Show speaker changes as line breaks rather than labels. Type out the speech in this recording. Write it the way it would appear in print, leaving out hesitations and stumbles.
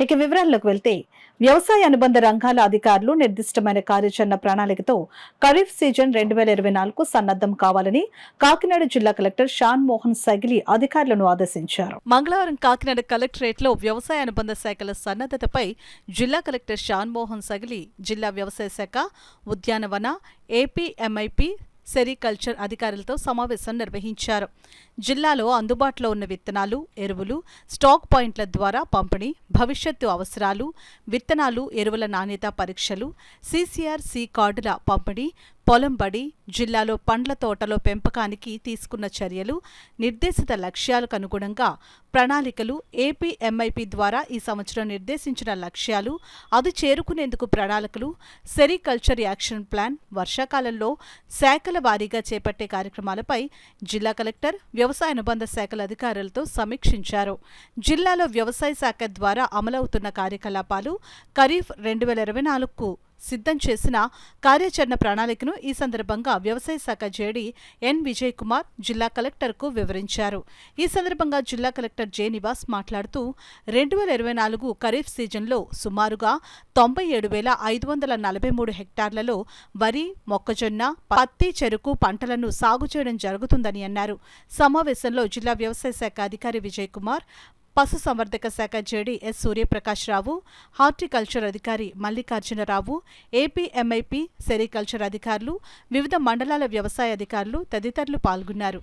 ఇక వివరాల్లోకి వెళ్తే వ్యవసాయ అనుబంధ రంగాల అధికారులు నిర్దిష్టమైన కార్యాచరణ ప్రణాళికతో ఖరీఫ్ సీజన్ 2024కు సన్నద్దం కావాలని కాకినాడ జిల్లా కలెక్టర్ షాన్ మోహన్ సగిలి అధికారులను ఆదేశించారు. మంగళవారం కాకినాడ కలెక్టరేట్లో వ్యవసాయ అనుబంధ శాఖల సన్నద్ధతపై జిల్లా కలెక్టర్ షాన్ మోహన్ సగిలి, జిల్లా వ్యవసాయ శాఖ, ఉద్యానవన, ఏపీఎంఐపీ, సెరికల్చర్ అధికారులతో సమావేశం నిర్వహించారు. జిల్లాలో అందుబాటులో ఉన్న విత్తనాలు, ఎరువులు, స్టాక్ పాయింట్ల ద్వారా పంపిణీ, భవిష్యత్తు అవసరాలు, విత్తనాలు, ఎరువుల నాణ్యత పరీక్షలు, సీసీఆర్ సి కార్డుల పంపిణీ, పొలం బడి, జిల్లాలో పండ్ల తోటలో పెంపకానికి తీసుకున్న చర్యలు, నిర్దేశిత లక్ష్యాలకు అనుగుణంగా ప్రణాళికలు, ఏపీఎంఐపీ ద్వారా ఈ సంవత్సరం నిర్దేశించిన లక్ష్యాలు, అది చేరుకునేందుకు ప్రణాళికలు, సెరికల్చర్ యాక్షన్ ప్లాన్, వర్షాకాలంలో శాఖల వారీగా చేపట్టే కార్యక్రమాలపై జిల్లా కలెక్టర్ వ్యవసాయ అనుబంధ శాఖల అధికారులతో సమీక్షించారు. జిల్లాలో వ్యవసాయ శాఖ ద్వారా అమలవుతున్న కార్యకలాపాలు, ఖరీఫ్ 2024కు సిద్ధం చేసిన కార్యాచరణ ప్రణాళికను ఈ సందర్భంగా వ్యవసాయ శాఖ జేడీ ఎన్ విజయ్ కుమార్ జిల్లా కలెక్టర్కు వివరించారు. ఈ సందర్భంగా జిల్లా కలెక్టర్ జె నివాస్ మాట్లాడుతూ 2024 ఖరీఫ్ సీజన్లో సుమారుగా 97,543 హెక్టార్లలో వరి, మొక్కజొన్న, పత్తి, చెరుకు పంటలను సాగు చేయడం జరుగుతుందని అన్నారు. సమావేశంలో జిల్లా వ్యవసాయ శాఖ అధికారి విజయ్ కుమార్, పశుసంవర్ధక శాఖ జేడీ ఎస్ సూర్యప్రకాశ్రావు, హార్టికల్చర్ అధికారి మల్లికార్జునరావు, ఏపీఎంఐపీ, సెరికల్చర్ అధికారులు, వివిధ మండలాల వ్యవసాయ అధికారులు తదితరులు పాల్గొన్నారు.